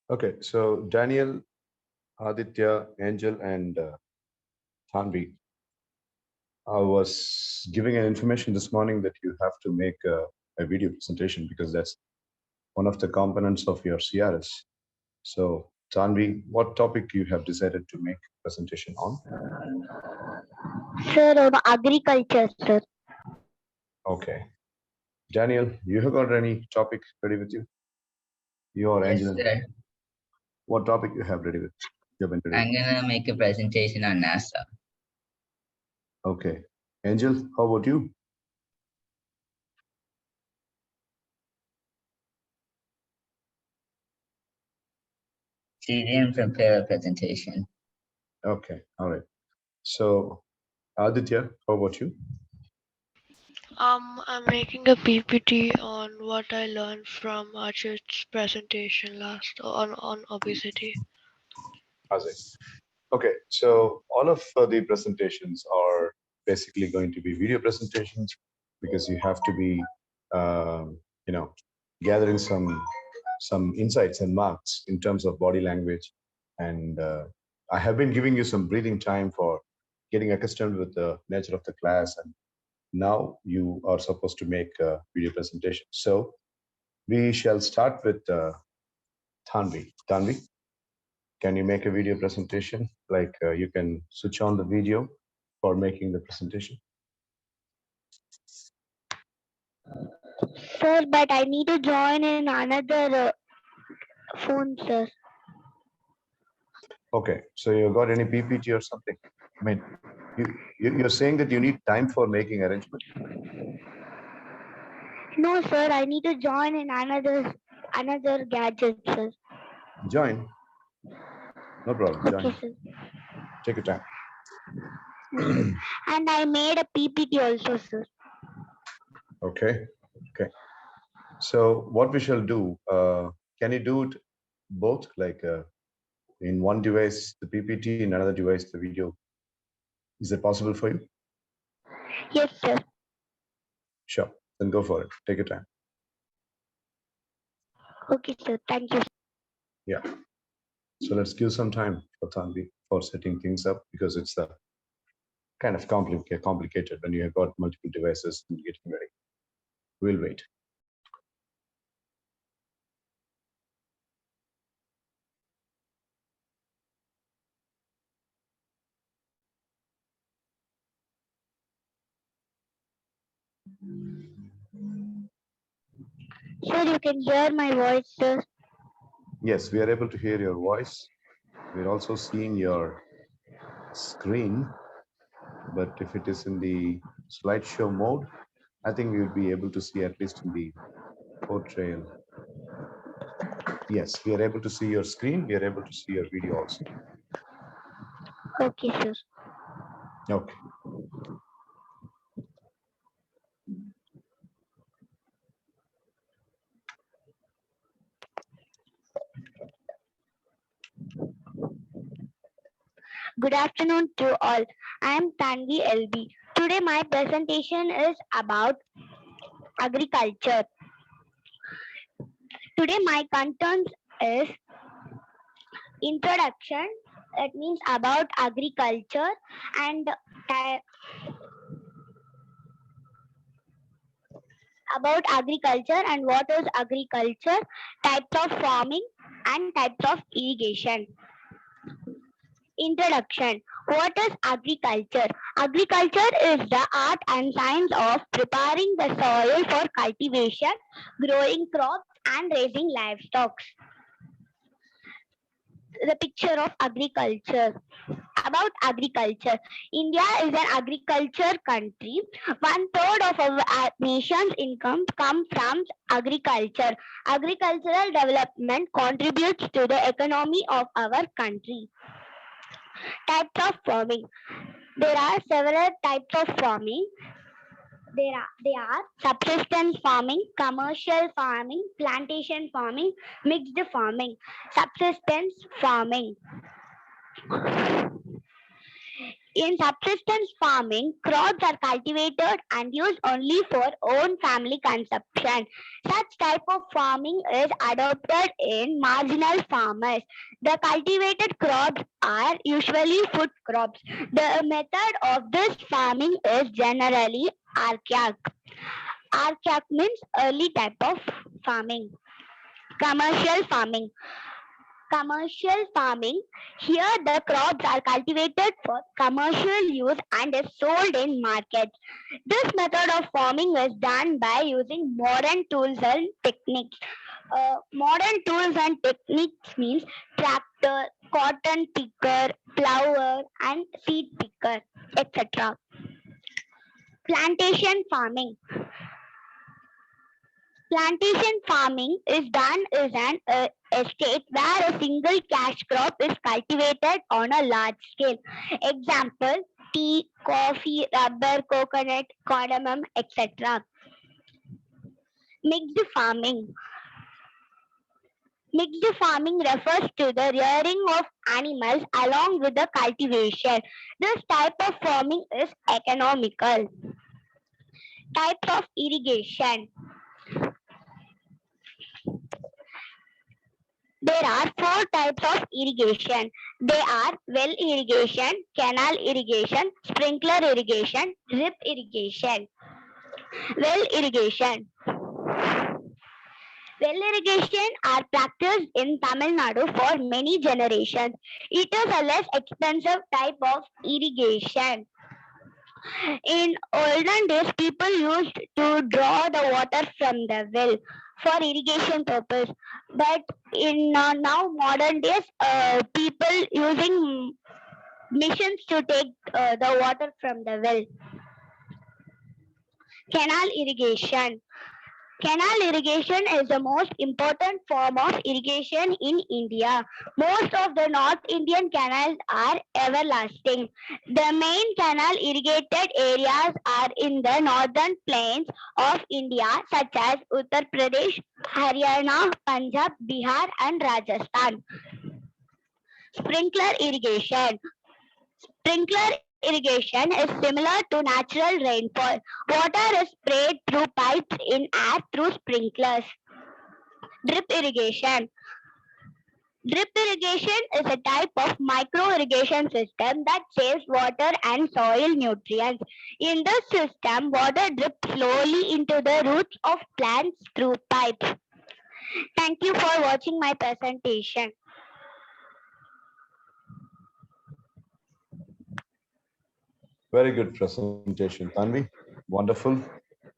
Okay, so Daniel, Aditya, Angel, and Tanvi, I was giving an information this morning that you have to make a video presentation because that's one of the components of your CRS. So, Tanvi, what topic you have decided to make presentation on? Sir, on agriculture, sir. Okay, Daniel, you have got any topic ready with you? You or Yes, Angel, sir. what topic you have ready with? You have been ready I'm with. gonna make a presentation on NASA. Okay, Angel, how about you? She didn't prepare a presentation. Okay, all right. So, Aditya, how about you? I'm making a PPT on what I learned from Archit's presentation last on obesity. Azay. Okay, so all of the presentations are basically going to be video presentations because you have to be, you know, gathering some insights and marks in terms of body language. And I have been giving you some breathing time for getting accustomed with the nature of the class, and now you are supposed to make a video presentation. So we shall start with Tanvi. Tanvi, can you make a video presentation? Like you can switch on the video for making the presentation. Sir, but I need to join in another phone, sir. Okay, so you got any PPT or something? I mean, you're saying that you need time for making arrangement. No, sir, I need to join in another gadget, sir. Join, no problem. Okay, Join. sir. Take your time. Okay. And I made a PPT also, sir. Okay, okay. So what we shall do? Can you do it both? Like in one device the PPT, in another device the video. Is that possible for you? Yes, sir. Sure. Then go for it. Take your time. Okay, sir. Thank you. Yeah. So let's give some time for Tanvi for setting things up because it's kind of complicated when you have got multiple devices and getting ready. We'll wait. Sir, you can hear my voice, sir. Yes, we are able to hear your voice. We're also seeing your screen, but if it is in the slideshow mode, I think we will be able to see at least in the portrayal. Yes, we are able to see your screen. We are able to see your video also. Okay, sir. Okay. Good afternoon to all. I am Tanvi LB. Today my presentation is about agriculture. Today my content is introduction. It means about agriculture and about agriculture and what is agriculture, types of farming and types of irrigation. Introduction. What is agriculture? Agriculture is the art and science of preparing the soil for cultivation, growing crops, and raising livestock. The picture of agriculture. About agriculture. India is an agriculture country. One third of our nation's income comes from agriculture. Agricultural development contributes to the economy of our country. Types of farming. There are several types of farming. They are subsistence farming, commercial farming, plantation farming, mixed farming. Subsistence farming. In subsistence farming, crops are cultivated and used only for own family consumption. Such type of farming is adopted in marginal farmers. The cultivated crops are usually food crops. The method of this farming is generally archaic. Archaic means early type of farming. Commercial farming. Commercial farming. Here the crops are cultivated for commercial use and is sold in markets. This method of farming is done by using modern tools and techniques. Modern tools and techniques means tractor, cotton picker, plower and seed picker, etc. Plantation farming. Plantation farming is done is an estate where a single cash crop is cultivated on a large scale. Example: tea, coffee, rubber, coconut, cardamom, etc. Mixed farming. Mixed farming refers to the rearing of animals along with the cultivation. This type of farming is economical. Types of irrigation. There are four types of irrigation. They are well irrigation, canal irrigation, sprinkler irrigation, drip irrigation. Well irrigation. Well irrigation are practiced in Tamil Nadu for many generations. It is a less expensive type of irrigation. In olden days, people used to draw the water from the well for irrigation purpose. But in now modern days, people using missions to take the water from the well. Canal irrigation. Canal irrigation is the most important form of irrigation in India. Most of the North Indian canals are everlasting. The main canal irrigated areas are in the northern plains of India, such as Uttar Pradesh, Haryana, Punjab, Bihar, and Rajasthan. Sprinkler irrigation. Sprinkler irrigation is similar to natural rainfall. Water is sprayed through pipes in air through sprinklers. Drip irrigation. Drip irrigation is a type of micro irrigation system that saves water and soil nutrients. In this system, water drips slowly into the roots of plants through pipes. Thank you for watching my presentation. Very good presentation, Tanvi. Wonderful.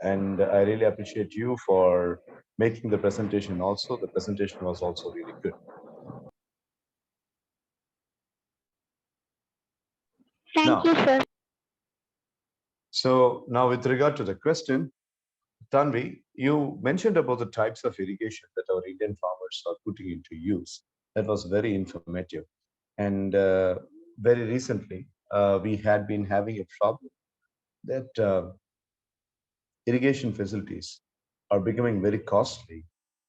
And I really appreciate you for making the presentation also. The presentation was also really good. Thank you, sir. So now with regard to the question, Tanvi, you mentioned about the types of irrigation that our Indian farmers are putting into use. That was very informative. And very recently, we had been having a problem that irrigation facilities are becoming very costly,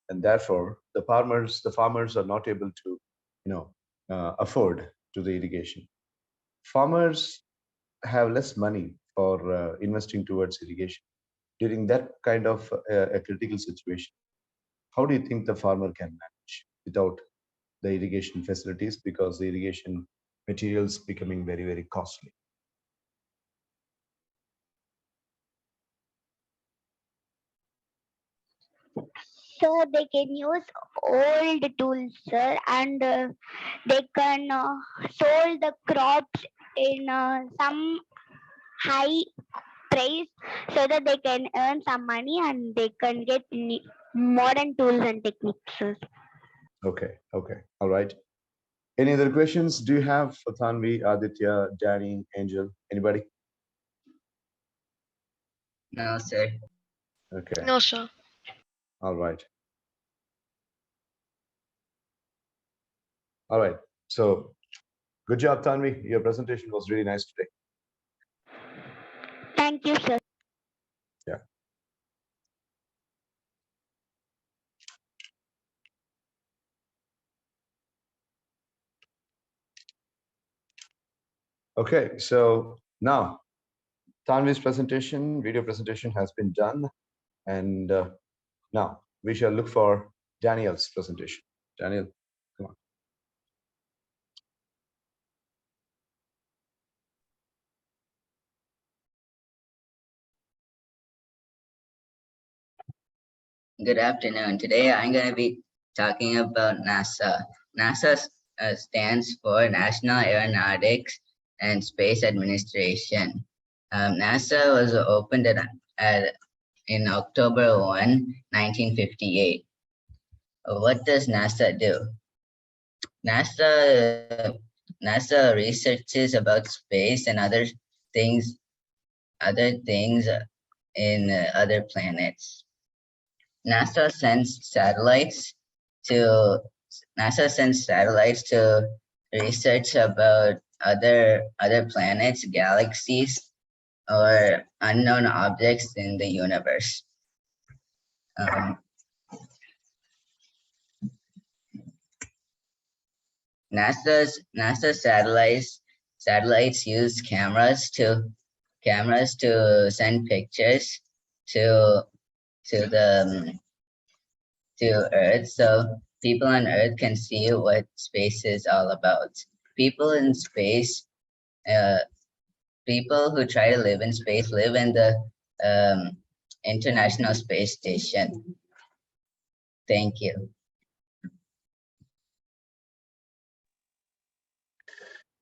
and therefore the farmers are not able to, afford to the irrigation. Farmers have less money for investing towards irrigation during that kind of a critical situation. How do you think the farmer can manage without the irrigation facilities, because the irrigation materials becoming very, very costly? So they can use old tools, sir, and they can sold the crops in some high price so that they can earn some money and they can get modern tools and techniques, sir. Okay, all right. Any other questions do you have for Tanvi, Aditya, Danny, Angel? Anybody? No, sir. Okay, No, sir. all right. All right. So good job, Tanvi. Your presentation was really nice today. Thank you, sir. Yeah. Okay, so now Tanvi's presentation, video presentation has been done. And now we shall look for Daniel's presentation. Daniel, come on. Good afternoon. Today I'm going to be talking about NASA. NASA stands for National Aeronautics and Space Administration. NASA was opened in October 1, 1958. What does NASA do? NASA researches about space and things, other things in other planets. NASA sends satellites to research about other planets, galaxies, or unknown objects in the universe. NASA satellites use cameras to send pictures to Earth, so people on Earth can see what space is all about. People in space, people who try to live in space live in the International Space Station. Thank you.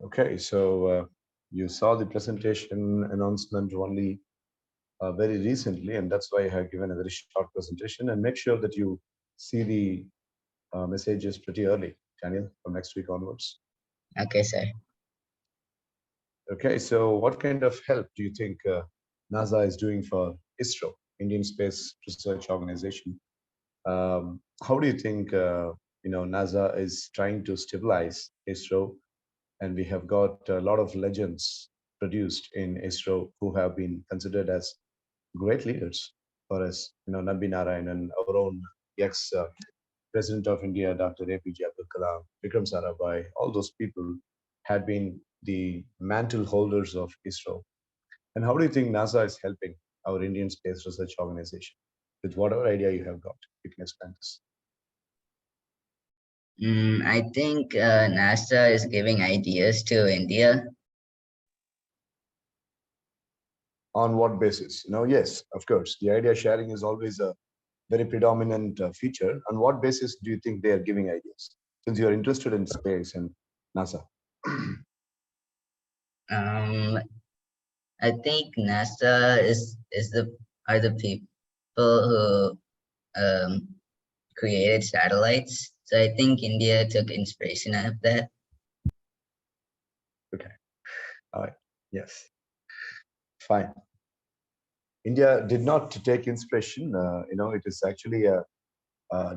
Okay, so you saw the presentation announcement only very recently, and that's why I have given a very short presentation. And make sure that you see the messages pretty early, Daniel, from next week onwards. Okay, sir. Okay, so what kind of help do you think NASA is doing for ISRO, Indian Space Research Organization? How do you think NASA is trying to stabilize ISRO? And we have got a lot of legends produced in ISRO who have been considered as great leaders for us. Nambi Narayanan, our own ex-President of India, Dr. APJ Abdul Kalam, Vikram Sarabhai, all those people had been the mantle holders of ISRO. And how do you think NASA is helping our Indian Space Research Organization? With whatever idea you have got, you can explain this. I think NASA is giving ideas to India. On what basis? Yes, of course. The idea sharing is always a very predominant feature. On what basis do you think they are giving ideas? Since you are interested in space and NASA. I think NASA are the people who created satellites. So I think India took inspiration out of that. Okay. All right. Yes. Fine. India did not take inspiration. It is actually a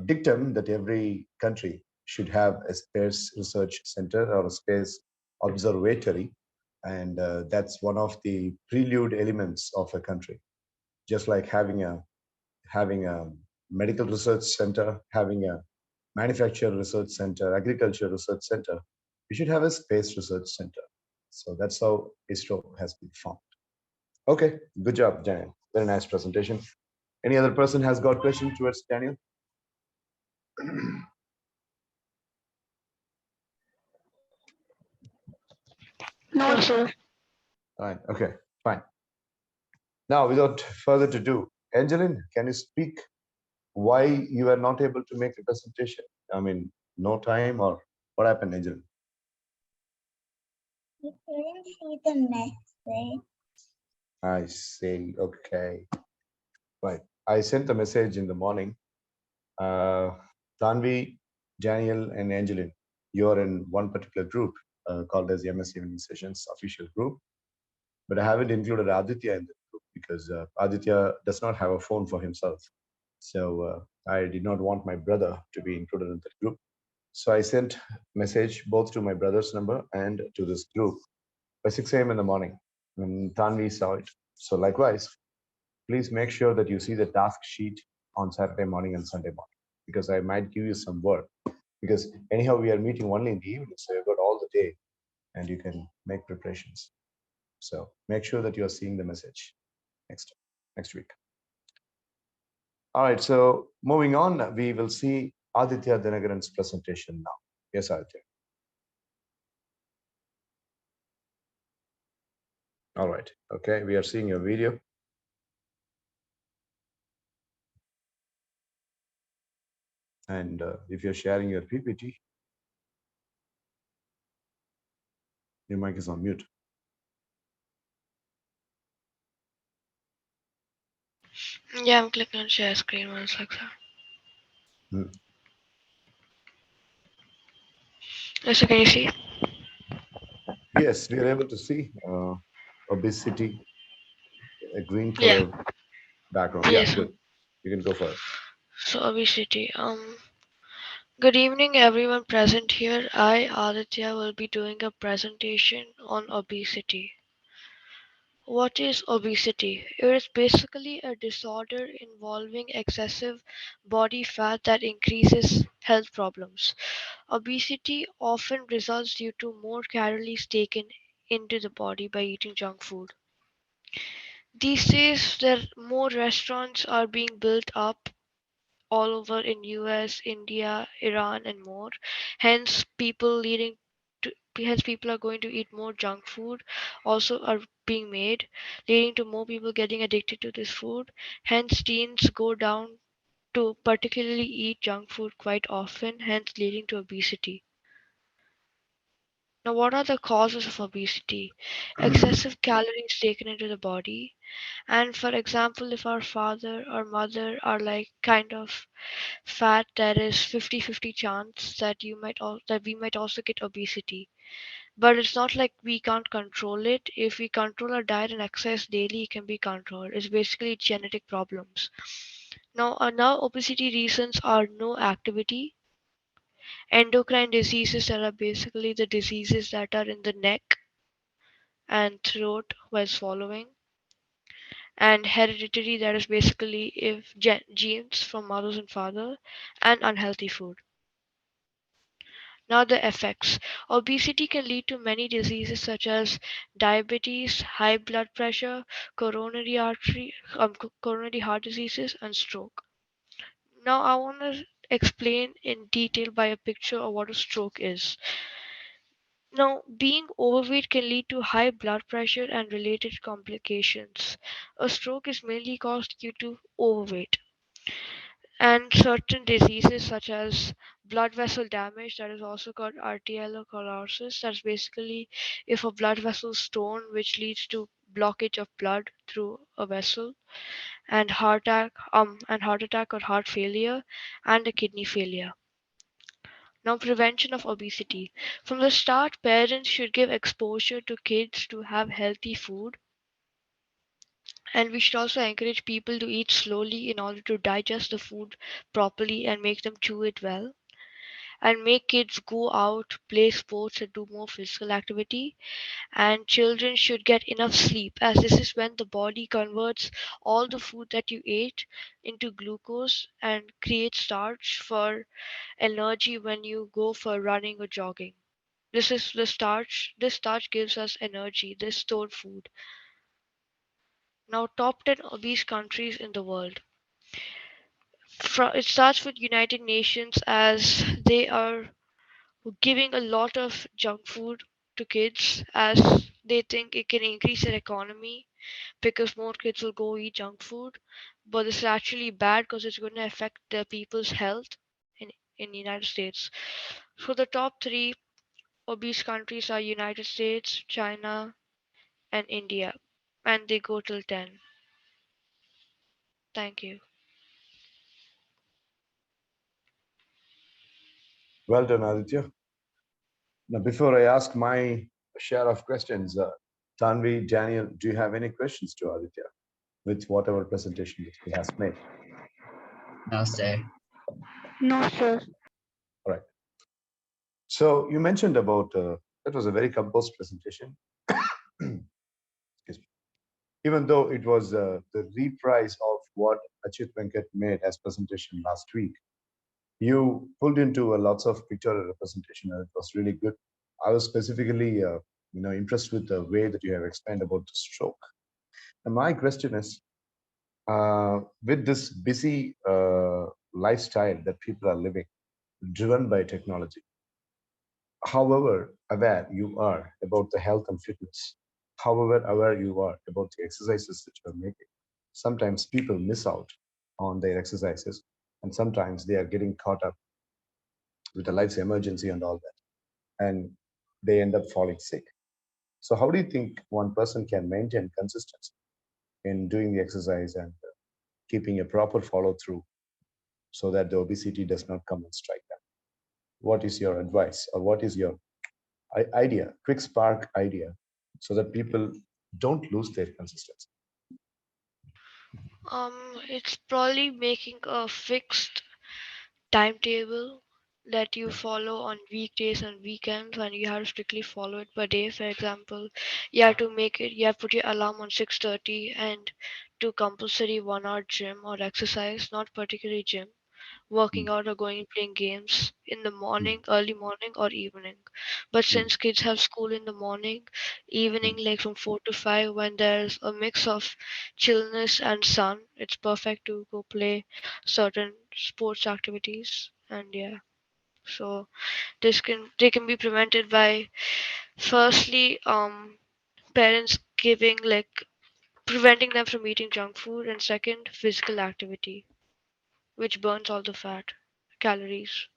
dictum that every country should have a space research center or a space observatory. And that's one of the prelude elements of a country. Just like having a medical research center, having a manufacturer research center, agriculture research center, we should have a space research center. So that's how ISRO has been formed. Okay, good job, Daniel. Very nice presentation. Any other person has got question towards Daniel? No, sir. Fine. Okay, fine. Now, without further ado, Angeline, can you speak why you are not able to make the presentation? I mean, no time or what happened, Angeline? You couldn't see the message. I see. Okay. Right. I sent the message in the morning. Tanvi, Daniel, and Angeline, you're in one particular group called as the MS Evening Sessions official group. But I haven't included Aditya in the group because Aditya does not have a phone for himself. So I did not want my brother to be included in that group. So I sent message both to my brother's number and to this group by 6 a.m. in the morning when Tanvi saw it. So likewise, please make sure that you see the task sheet on Saturday morning and Sunday morning, because I might give you some work. Because anyhow, we are meeting only in the evening, so you've got all the day and you can make preparations. So make sure that you are seeing the message next week. All right, so moving on, we will see Aditya Dinagaran's presentation now. Yes, Aditya. All right, okay, we are seeing your video. And if you're sharing your PPT, your mic is on mute. Yeah, I'm clicking on share screen. One sec, sir. Hmm. So can you see? Yes, we are able to see obesity, a green Yeah. color background. Yeah, Yes. good. You can go for it. So obesity. Good evening, everyone present here. I, Aditya, will be doing a presentation on obesity. What is obesity? It is basically a disorder involving excessive body fat that increases health problems. Obesity often results due to more calories taken into the body by eating junk food. These days, there more restaurants are being built up all over in US, India, Iran, and more. Hence, people are going to eat more junk food. Also, are being made, leading to more people getting addicted to this food. Hence, teens go down to particularly eat junk food quite often. Hence, leading to obesity. Now, what are the causes of obesity? Excessive calories taken into the body. And for example, if our father or mother are like kind of fat, there is 50-50 chance that that we might also get obesity. But it's not like we can't control it. If we control our diet and exercise daily, it can be controlled. It's basically genetic problems. Now obesity reasons are no activity, endocrine diseases that are basically the diseases that are in the neck and throat while swallowing, and hereditary, that is basically if genes from mothers and father, and unhealthy food. Now the effects. Obesity can lead to many diseases such as diabetes, high blood pressure, coronary heart diseases, and stroke. Now I want to explain in detail by a picture of what a stroke is. Now, being overweight can lead to high blood pressure and related complications. A stroke is mainly caused due to overweight. And certain diseases such as blood vessel damage, that is also called arteriosclerosis. That's basically if a blood vessel is torn, which leads to blockage of blood through a vessel, and heart attack or heart failure, and a kidney failure. Now, prevention of obesity. From the start, parents should give exposure to kids to have healthy food, and we should also encourage people to eat slowly in order to digest the food properly and make them chew it well, and make kids go out, play sports, and do more physical activity. And children should get enough sleep, as this is when the body converts all the food that you ate into glucose and creates starch for energy when you go for running or jogging. This is the starch. This starch gives us energy, this stored food. Now, top 10 obese countries in the world. It starts with United Nations, as they are giving a lot of junk food to kids, as they think it can increase their economy because more kids will go eat junk food. But this is actually bad because it's going to affect the people's health in the United States. So the top three obese countries are United States, China, and India, and they go till 10. Thank you. Well done, Aditya. Now, before I ask my share of questions, Tanvi, Daniel, do you have any questions to Aditya with whatever presentation that he has made? No, sir. No, sir. All right. So you mentioned about that was a very composed presentation. Excuse me. Even though it was the reprise of what Achyut Venkat made as presentation last week, you pulled into lots of pictorial representation, and it was really good. I was specifically impressed with the way that you have explained about the stroke. And my question is, with this busy lifestyle that people are living, driven by technology, however aware you are about the health and fitness, however aware you are about the exercises that you are making, sometimes people miss out on their exercises, and sometimes they are getting caught up with a life's emergency and all that, and they end up falling sick. So, how do you think one person can maintain consistency in doing the exercise and keeping a proper follow through so that the obesity does not come and strike them? What is your advice, or what is your idea, quick spark idea, so that people don't lose their consistency? It's probably making a fixed timetable that you Yeah. follow on weekdays and weekends, and you have to strictly follow it per day. For example, you have to make it, you have to put your alarm on 6:30 and do compulsory 1 hour gym or exercise, not particularly gym, Mm, working out or going and playing games in the mm, morning, early morning or evening. But mm, since kids have school in the morning, evening mm, like from 4 to 5, when there's a mix of chillness and sun, it's perfect to go play certain sports activities. And yeah, so they can be prevented by firstly parents giving like preventing them from eating junk food, and second physical activity which burns all the fat calories.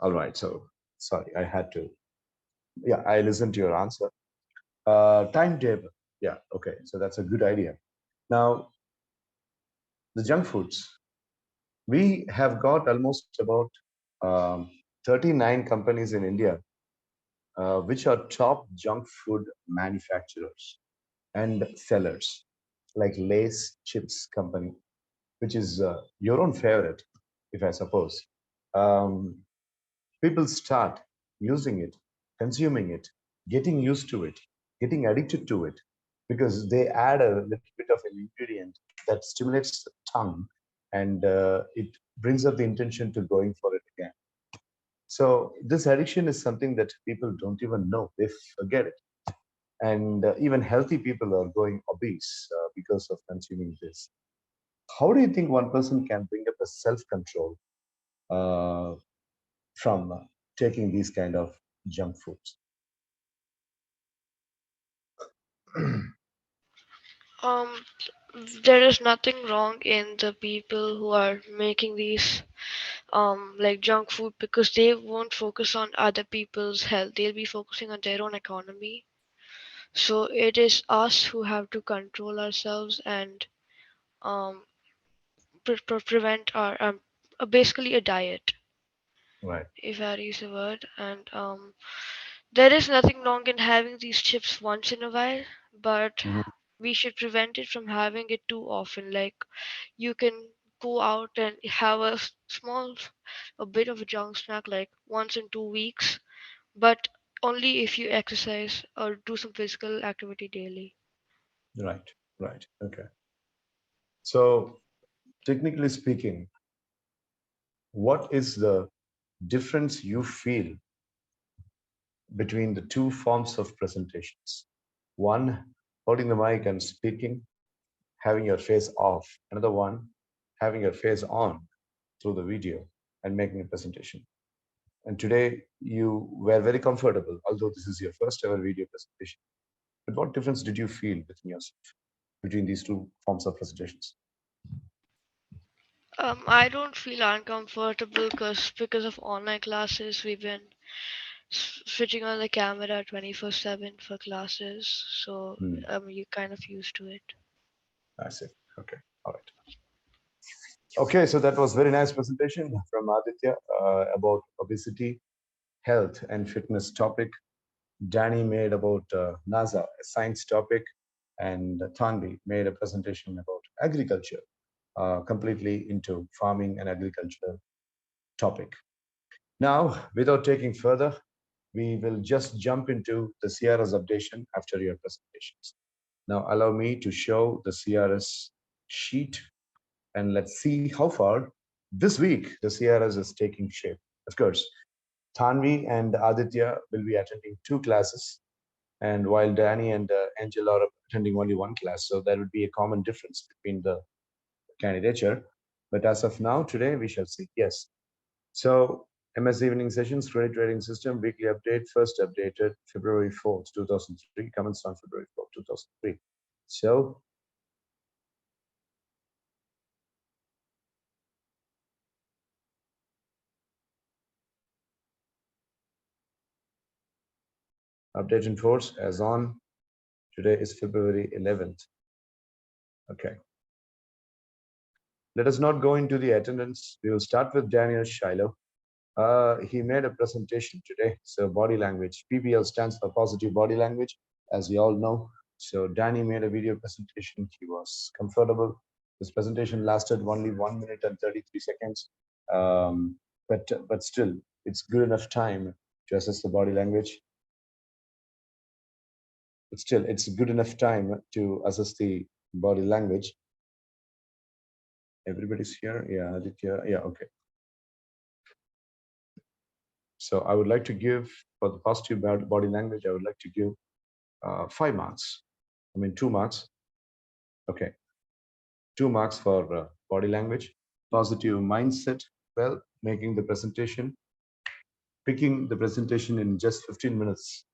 all right. So, sorry, I had to. Yeah, I listened to your answer. Timetable. Yeah. Okay. So that's a good idea. Now, the junk foods. We have got almost about um, 39 companies in India, which are top junk food manufacturers and sellers, like Lay's Chips Company, which is your own favorite, if I suppose. Um, People start using it, consuming it, getting used to it, getting addicted to it, because they add a little bit of an ingredient that stimulates the tongue, and it brings up the intention to going for it again. So this addiction is something that people don't even know. They forget it. And even healthy people are going obese because of consuming this. How do you think one person can bring up a self-control uh, from taking these kind of junk foods? Um, there is nothing wrong in the people who are making these like junk food, because they won't focus on other people's health. They'll be focusing on their own economy. So it is us who have to control ourselves and um prevent our basically a diet, Right. if I use the word. And there is nothing wrong in having these chips once in a while, but Mhm. we should prevent it from having it too often. Like you can go out and have small a bit of a junk snack like once in 2 weeks, but only if you exercise or do some physical activity daily. Right. Right. Okay. So, technically speaking, what is the difference you feel between the two forms of presentations? One, holding the mic and speaking, having your face off. Another one, having your face on through the video and making a presentation. And today you were very comfortable, although this is your first ever video presentation. But what difference did you feel within yourself between these two forms of presentations? I don't feel uncomfortable because of online classes. We've been switching on the camera 24/7 for classes, so Hmm, you kind of used to it. I see. Okay. All right. Okay. So that was very nice presentation from Aditya about obesity, health, and fitness topic. Danny made about NASA, a science topic, and Tanvi made a presentation about agriculture, completely into farming and agriculture topic. Now, without taking further, we will just jump into the CRS updation after your presentations. Now, allow me to show the CRS sheet, and let's see how far this week the CRS is taking shape. Of course, Tanvi and Aditya will be attending 2 classes, and while Danny and Angela are attending only 1 class, so there would be a common difference between the candidature. But as of now, today we shall see. Yes. So MS Evening Sessions, Credit Trading System, weekly update, first updated February 4th, 2003, commenced on February 4th, 2003. So update in force as on today is February 11th. Okay. Let us not go into the attendance. We will start with Daniel Shiloh. He made a presentation today. So body language, PBL stands for positive body language, as we all know. So Danny made a video presentation. He was comfortable. This presentation lasted only 1 minute and 33 seconds. But still, it's good enough time to assess the body language. But still, it's good enough time to assess the body language. Everybody's here? Yeah, Aditya. Yeah, okay. So I would like to give, for the positive body language, I would like to give 5 marks. I mean, 2 marks. Okay. 2 marks for body language. Positive mindset, well, making the presentation, picking the presentation in just 15 minutes,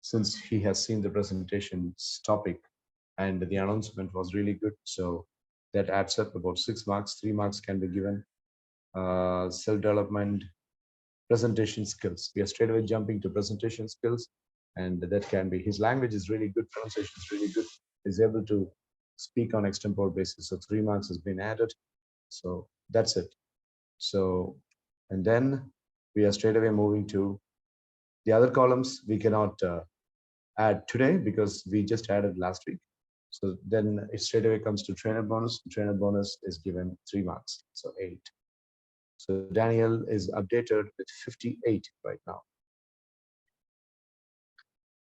since he has seen the presentation's topic and the announcement was really good. So that adds up about 6 marks. 3 marks can be given. Self-development, presentation skills. We are straight away jumping to presentation skills, and that can be, his language is really good, pronunciation is really good. He's able to speak on extempore basis. So 3 marks has been added. So that's it. So, and then we are straight away moving to the other columns. We cannot add today because we just added last week. So then it straight away comes to trainer bonus. Trainer bonus is given 3 marks, so 8. So Daniel is updated with 58 right now.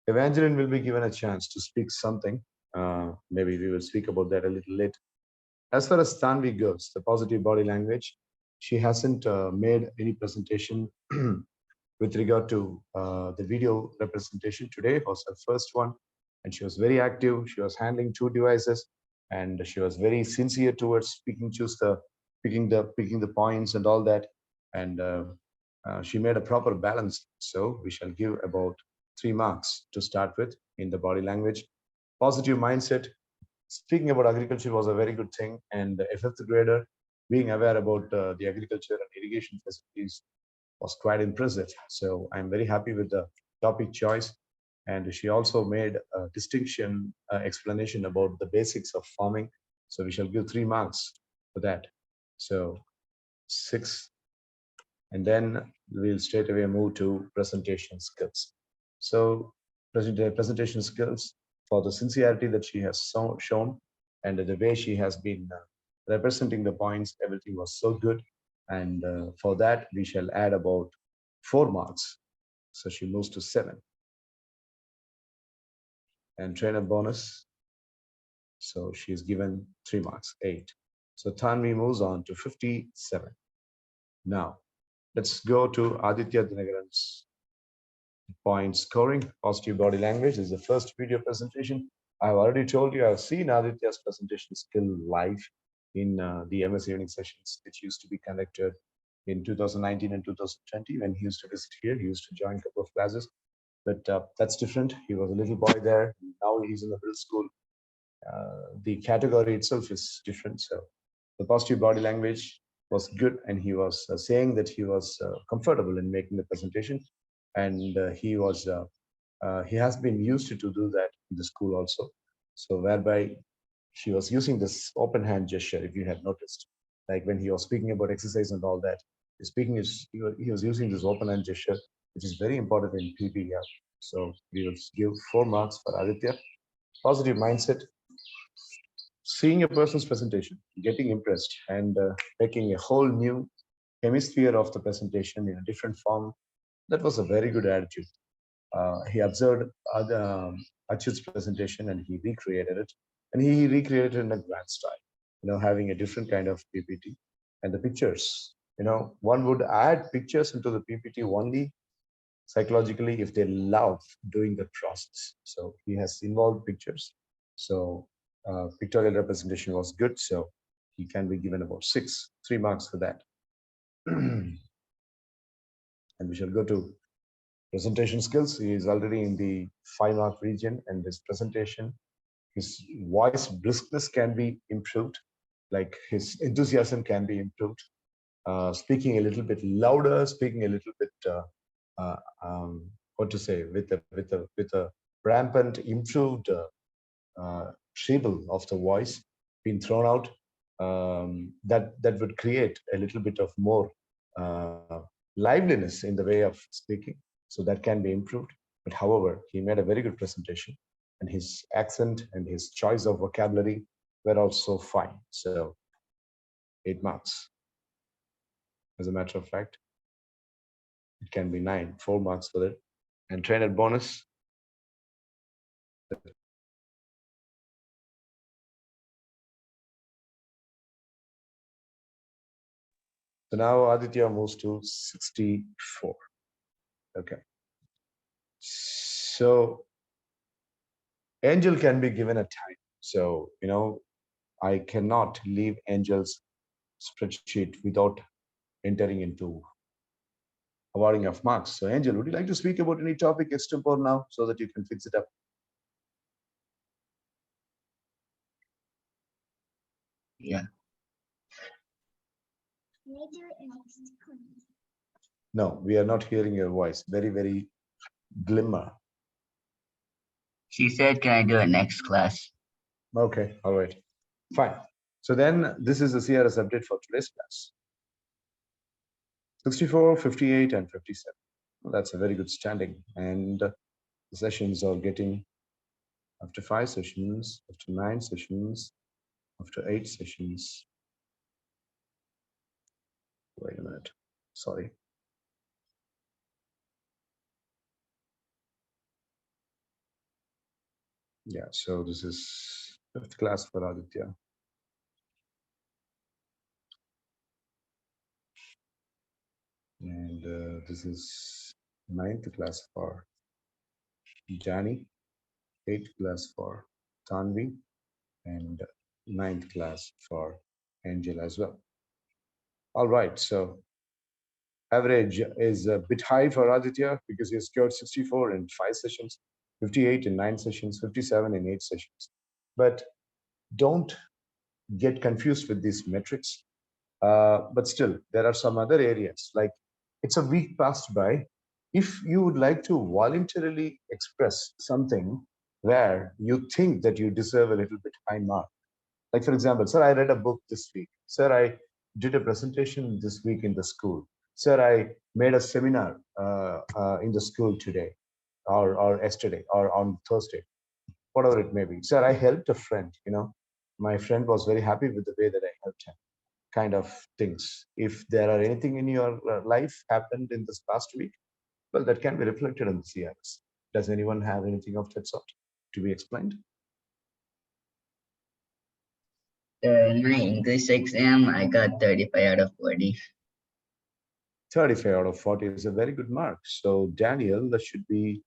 Evangeline will be given a chance to speak something. Maybe we will speak about that a little later. As far as Tanvi goes, the positive body language, she hasn't made any presentation with regard to the video representation. Today was her first one, and she was very active. She was handling 2 devices, and she was very sincere towards picking the points and all that. And she made a proper balance. So we shall give about 3 marks to start with in the body language. Positive mindset. Speaking about agriculture was a very good thing, and a 5th grader being aware about the agriculture and irrigation facilities was quite impressive. So I'm very happy with the topic choice. And she also made a distinction explanation about the basics of farming. So we shall give 3 marks for that. So 6. And then we'll straight away move to presentation skills. So presentation skills, for the sincerity that she has shown and the way she has been representing the points, everything was so good. And for that, we shall add about 4 marks. So she moves to 7. And trainer bonus, so she's given 3 marks, 8. So Tanvi moves on to 57. Now, let's go to Aditya Dinagaran's point scoring. Positive body language is the first video presentation. I've already told you, I've seen Aditya's presentation skill live in the MS Evening Sessions, which used to be conducted in 2019 and 2020. When he used to visit here, he used to join a couple of classes. But that's different. He was a little boy there. Now he's in the middle school. The category itself is different. So the positive body language was good, and he was saying that he was comfortable in making the presentation, and he has been used to do that in the school also. So whereby he was using this open hand gesture, if you had noticed, like when he was speaking about exercise and all that, he was using this open hand gesture, which is very important in PBL. So we will give 4 marks for Aditya. Positive mindset, seeing a person's presentation, getting impressed, and making a whole new hemisphere of the presentation in a different form. That was a very good attitude. He observed Achyut's presentation and he recreated it. And he recreated it in a grand style, having a different kind of PPT. And the pictures, one would add pictures into the PPT only psychologically if they love doing the process. So he has involved pictures. So pictorial representation was good. So he can be given about 3 marks for that. And we shall go to presentation skills. He is already in the 5-mark region, and his presentation, his voice briskness can be improved, like his enthusiasm can be improved. Speaking a little bit louder, speaking a little bit, what to say, with a rampant, improved treble of the voice being thrown out. That would create a little bit of more liveliness in the way of speaking. So that can be improved. But however, he made a very good presentation, and his accent and his choice of vocabulary were also fine. So 8 marks. As a matter of fact, it can be 9, 4 marks for it. And trainer bonus. So now Aditya moves to 64. Okay. So Angel can be given a time. So, I cannot leave Angel's spreadsheet without entering into awarding of marks. So Angel, would you like to speak about any topic extempore now so that you can fix it up? Yeah. No, we are not hearing your voice. Very, very glimmer. She said, can I do it next class? Okay, all right. Fine. So then this is the CRS update for today's class. 64, 58, and 57. Well, that's a very good standing. And the sessions are getting after 5 sessions, after 9 sessions, after 8 sessions. Wait a minute. Sorry. Yeah, so this is 5th class for Aditya. And this is 9th class for Jani, 8th class for Tanvi, and 9th class for Angel as well. All right, so average is a bit high for Aditya because he scored 64 in 5 sessions, 58 in 9 sessions, 57 in 8 sessions. But don't get confused with these metrics. But still, there are some other areas, like it's a week passed by. If you would like to voluntarily express something where you think that you deserve a little bit high mark, like for example, sir, I read a book this week. Sir, I did a presentation this week in the school. Sir, I made a seminar in the school today, or yesterday, or on Thursday, whatever it may be. Sir, I helped a friend. My friend was very happy with the way that I helped him. Kind of things. If there are anything in your life happened in this past week, well, that can be reflected in the CRS. Does anyone have anything of that sort to be explained? In my English exam, I got 35 out of 40. 35 out of 40 is a very good mark. So Daniel, that should be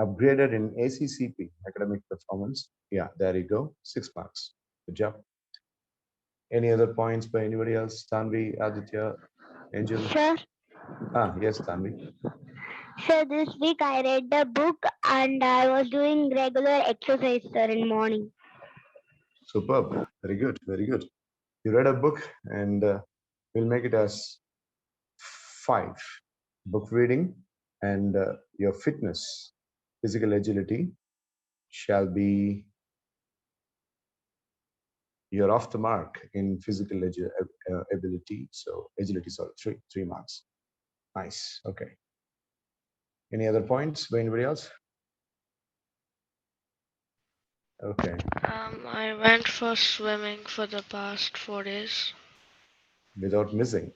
upgraded in ACCP, academic performance. Yeah, there you go, 6 marks. Good job. Any other points by anybody else? Tanvi, Aditya, Angel? Sir, Yes, Tanvi. sir, this week I read the book and I was doing regular exercise, sir, in morning. Superb. Very good. Very good. You read a book, and we'll make it as 5. Book reading and your fitness, physical agility shall be, you're off the mark in physical ability. So agility, sorry, 3 marks. Nice. Okay. Any other points by anybody else? Okay. I went for swimming for the past 4 days. Without missing.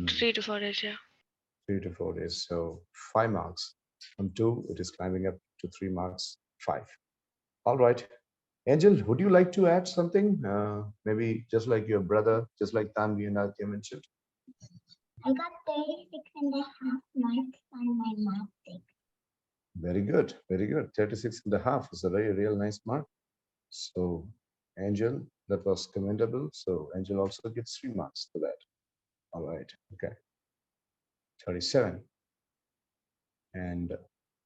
3 to 4 days, yeah. 3 to 4 days. So 5 marks. From 2, it is climbing up to 3 marks. 5. All right. Angel, would you like to add something? Maybe just like your brother, just like Tanvi and Aditya mentioned. I got 36.5 marks on my math test. Very good. Very good. 36.5 is a very real nice mark. So Angel, that was commendable. So Angel also gets 3 marks for that. All right. Okay. 37. And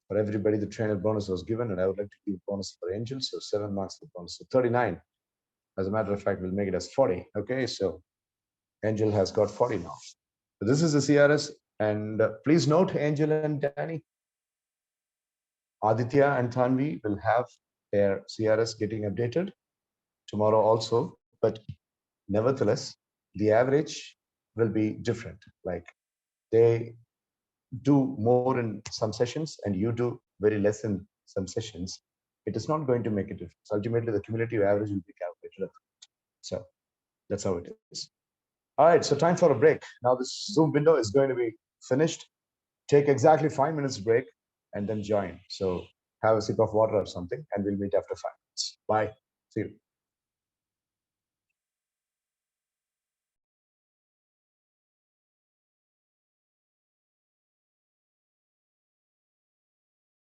for everybody, the trainer bonus was given, and I would like to give bonus for Angel. So 7 marks for bonus. So 39. As a matter of fact, we'll make it as 40. Okay. So Angel has got 40 now. So this is the CRS. And please note, Angel and Danny, Aditya and Tanvi will have their CRS getting updated tomorrow also. But nevertheless, the average will be different. Like they do more in some sessions and you do very less in some sessions. It is not going to make a difference. Ultimately, the cumulative average will be calculated. So that's how it is. All right, so time for a break. Now this Zoom window is going to be finished. Take exactly 5 minutes break and then join. So have a sip of water or something and we'll meet after 5 minutes. Bye. See you.